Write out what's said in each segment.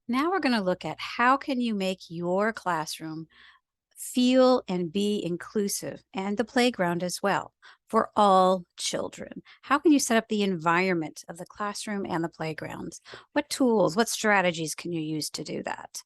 Now we're going to look at how can you make your classroom feel and be inclusive, and the playground as well, for all children. How can you set up the environment of the classroom and the playgrounds? What tools, what strategies can you use to do that?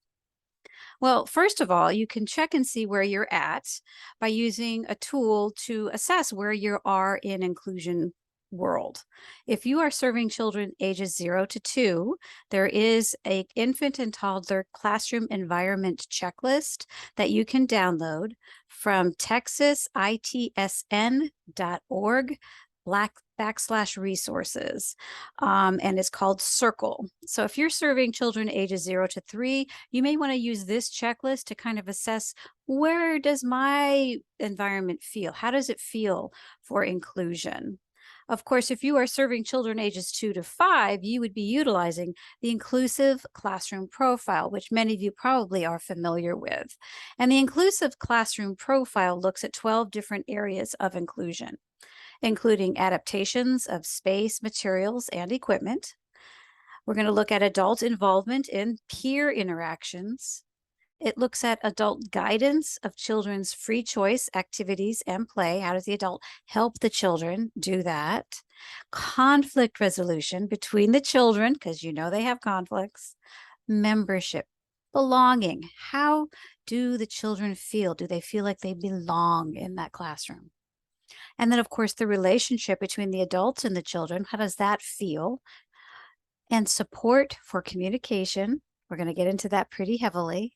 Well, first of all, you can check and see where you're at by using a tool to assess where you are in inclusion world. If you are serving children ages 0 to 2, there is a infant and toddler classroom environment checklist that you can download from texasitsn.org /resources, and it's called Circle. So if you're serving children ages 0 to 3, you may want to use this checklist to kind of assess, where does my environment feel? How does it feel for inclusion? Of course, if you are serving children ages 2 to 5, you would be utilizing the inclusive classroom profile, which many of you probably are familiar with. And the inclusive classroom profile looks at 12 different areas of inclusion, including adaptations of space, materials, and equipment. We're going to look at adult involvement in peer interactions. It looks at adult guidance of children's free choice activities and play. How does the adult help the children do that? Conflict resolution between the children, because you know they have conflicts. Membership, belonging. How do the children feel? Do they feel like they belong in that classroom? And then, of course, the relationship between the adults and the children. How does that feel? And support for communication. We're going to get into that pretty heavily,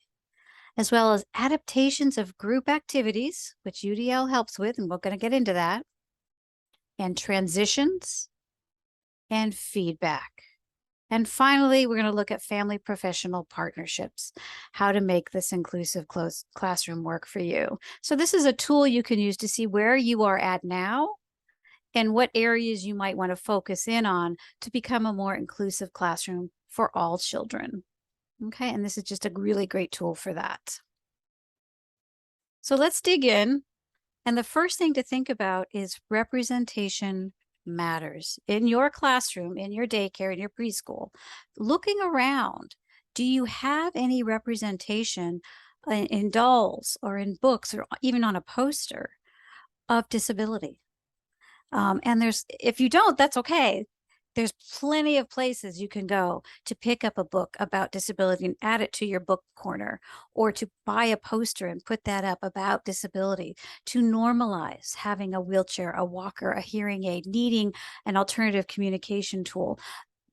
as well as adaptations of group activities, which UDL helps with, and we're going to get into that, and transitions and feedback. And finally, we're going to look at family professional partnerships, how to make this inclusive classroom work for you. So this is a tool you can use to see where you are at now and what areas you might want to focus in on to become a more inclusive classroom for all children. Okay, and this is just a really great tool for that. So let's dig in. And the first thing to think about is representation matters. In your classroom, in your daycare, in your preschool, looking around, do you have any representation in dolls or in books or even on a poster of disability? And if you don't, that's okay. There's plenty of places you can go to pick up a book about disability and add it to your book corner, or to buy a poster and put that up about disability, to normalize having a wheelchair, a walker, a hearing aid, needing an alternative communication tool.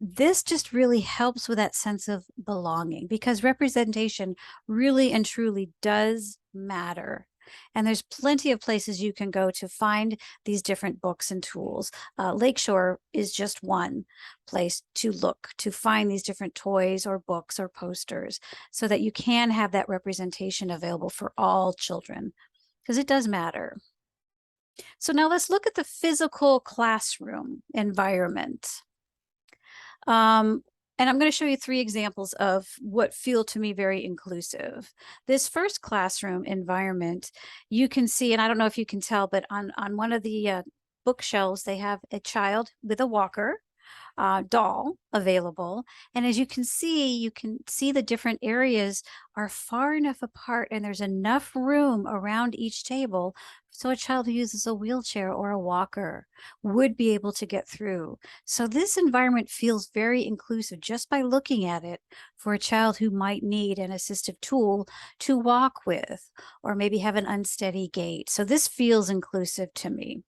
This just really helps with that sense of belonging, because representation really and truly does matter. And there's plenty of places you can go to find these different books and tools. Lakeshore is just one place to look to find these different toys or books or posters, so that you can have that representation available for all children, because it does matter. So now let's look at the physical classroom environment. And I'm going to show you 3 examples of what feel to me very inclusive. This first classroom environment, you can see, and I don't know if you can tell, but on one of the bookshelves, they have a child with a walker doll available. And as you can see the different areas are far enough apart, and there's enough room around each table so a child who uses a wheelchair or a walker would be able to get through. So this environment feels very inclusive just by looking at it, for a child who might need an assistive tool to walk with, or maybe have an unsteady gait. So this feels inclusive to me.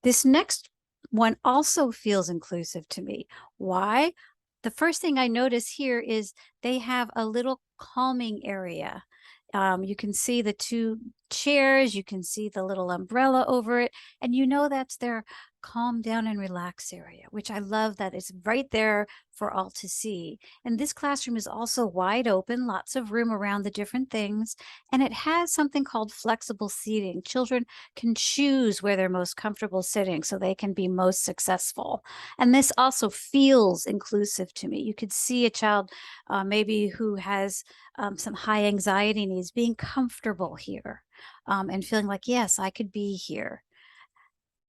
This next one also feels inclusive to me. Why? The first thing I notice here is they have a little calming area. You can see the 2 chairs, you can see the little umbrella over it, and you know that's their calm down and relax area, which I love that it's right there for all to see. And this classroom is also wide open, lots of room around the different things, and it has something called flexible seating. Children can choose where they're most comfortable sitting so they can be most successful. And this also feels inclusive to me. You could see a child maybe who has some high anxiety needs being comfortable here, and feeling like, yes, I could be here.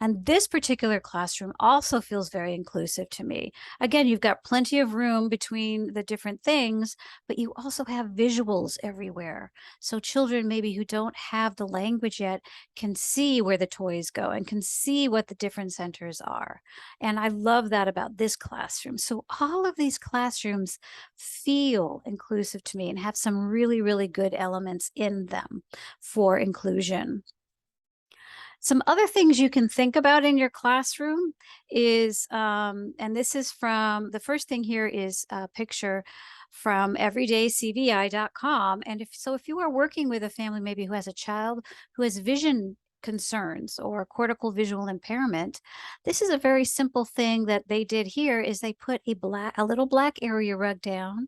And this particular classroom also feels very inclusive to me. Again, you've got plenty of room between the different things, but you also have visuals everywhere. So children maybe who don't have the language yet can see where the toys go and can see what the different centers are. And I love that about this classroom. So all of these classrooms feel inclusive to me and have some really, really good elements in them for inclusion. Some other things you can think about in your classroom is, and this is from the first thing here is a picture from everydaycvi.com. And if you are working with a family maybe who has a child who has vision concerns or cortical visual impairment, this is a very simple thing that they did here is they put a little black area rug down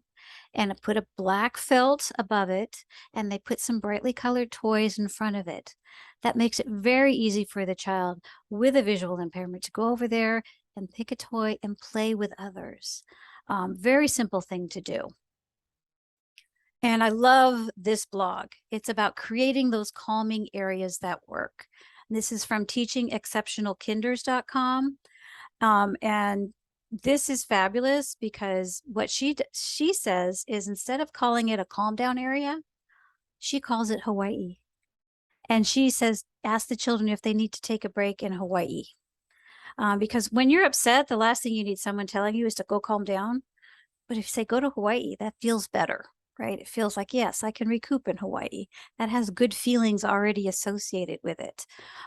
and put a black felt above it, and they put some brightly colored toys in front of it. That makes it very easy for the child with a visual impairment to go over there and pick a toy and play with others. Very simple thing to do. And I love this blog. It's about creating those calming areas that work. This is from teachingexceptionalkinders.com. And this is fabulous because what she says is instead of calling it a calm down area, she calls it Hawaii. And she says, ask the children if they need to take a break in Hawaii. Because when you're upset, the last thing you need someone telling you is to go calm down. But if you say go to Hawaii, that feels better, right? It feels like, yes, I can recoup in Hawaii. That has good feelings already associated with it.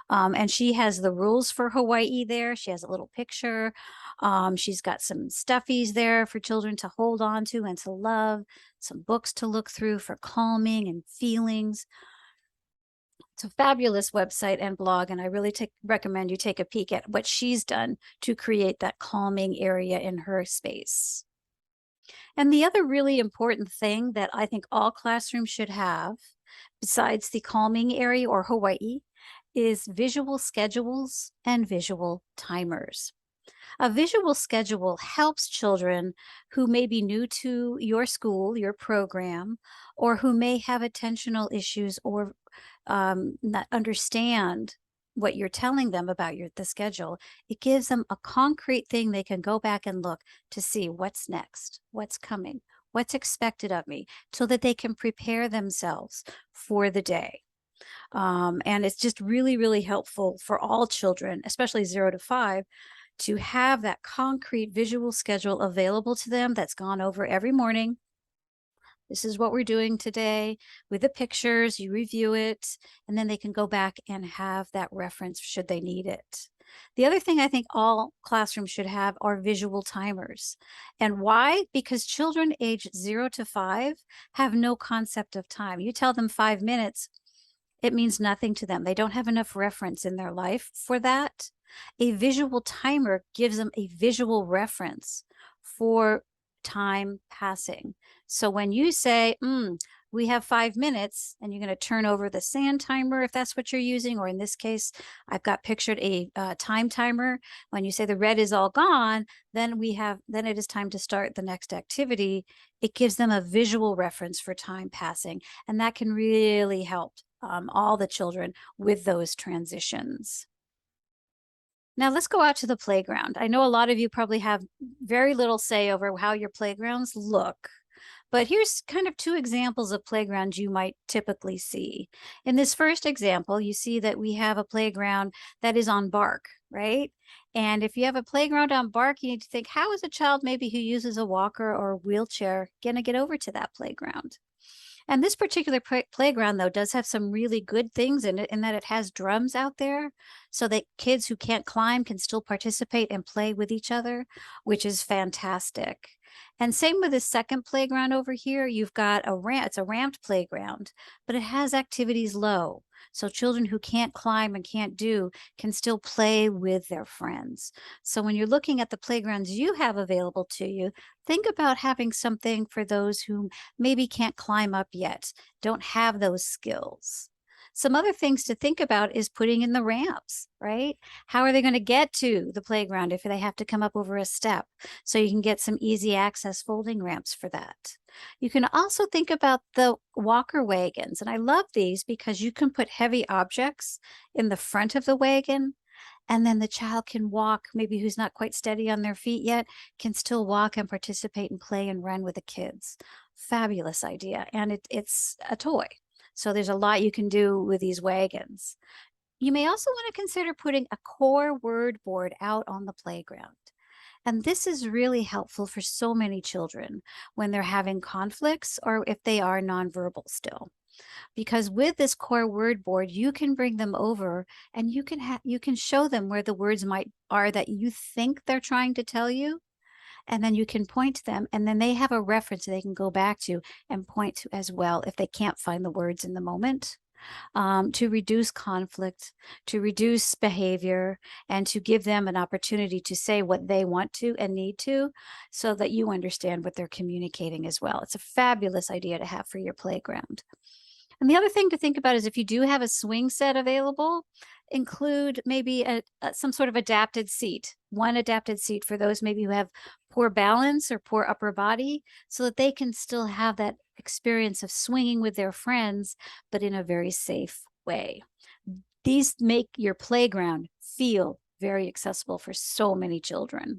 And she has the rules for Hawaii there. She has a little picture. She's got some stuffies there for children to hold on to and to love, some books to look through for calming and feelings. It's a fabulous website and blog, and I really recommend you take a peek at what she's done to create that calming area in her space. And the other really important thing that I think all classrooms should have, besides the calming area or Hawaii, is visual schedules and visual timers. A visual schedule helps children who may be new to your school, your program, or who may have attentional issues or not understand what you're telling them about the schedule. It gives them a concrete thing they can go back and look to see what's next, what's coming, what's expected of me, so that they can prepare themselves for the day. And it's just really, really helpful for all children, especially 0 to 5, to have that concrete visual schedule available to them that's gone over every morning. This is what we're doing today with the pictures, you review it, and then they can go back and have that reference should they need it. The other thing I think all classrooms should have are visual timers. And why? Because children aged 0 to 5 have no concept of time. You tell them 5 minutes, it means nothing to them. They don't have enough reference in their life for that. A visual timer gives them a visual reference for time passing. So when you say, we have 5 minutes, and you're going to turn over the sand timer if that's what you're using, or in this case, I've got pictured a time timer. When you say the red is all gone, then it is time to start the next activity. It gives them a visual reference for time passing, and that can really help all the children with those transitions. Now let's go out to the playground. I know a lot of you probably have very little say over how your playgrounds look, but here's kind of 2 examples of playgrounds you might typically see. In this first example, you see that we have a playground that is on bark, right? And if you have a playground on bark, you need to think, how is a child maybe who uses a walker or a wheelchair gonna get over to that playground? And this particular playground, though, does have some really good things in it, in that it has drums out there so that kids who can't climb can still participate and play with each other, which is fantastic. And same with the second playground over here. You've got it's a ramped playground, but it has activities low. So children who can't climb and can't do can still play with their friends. So when you're looking at the playgrounds you have available to you, think about having something for those who maybe can't climb up yet, don't have those skills. Some other things to think about is putting in the ramps, right? How are they going to get to the playground if they have to come up over a step? So you can get some easy access folding ramps for that. You can also think about the walker wagons. And I love these because you can put heavy objects in the front of the wagon, And then the child can walk, maybe who's not quite steady on their feet yet, can still walk and participate and play and run with the kids. Fabulous idea. And it's a toy. So there's a lot you can do with these wagons. You may also want to consider putting a core word board out on the playground. And this is really helpful for so many children when they're having conflicts or if they are nonverbal still. Because with this core word board, you can bring them over and you can show them where the words might are that you think they're trying to tell you, and then you can point to them, and then they have a reference they can go back to and point to as well if they can't find the words in the moment, to reduce conflict, to reduce behavior, and to give them an opportunity to say what they want to and need to so that you understand what they're communicating as well. It's a fabulous idea to have for your playground. And the other thing to think about is if you do have a swing set available, include maybe some sort of adapted seat, one adapted seat for those maybe who have poor balance or poor upper body, so that they can still have that experience of swinging with their friends, but in a very safe way. These make your playground feel very accessible for so many children.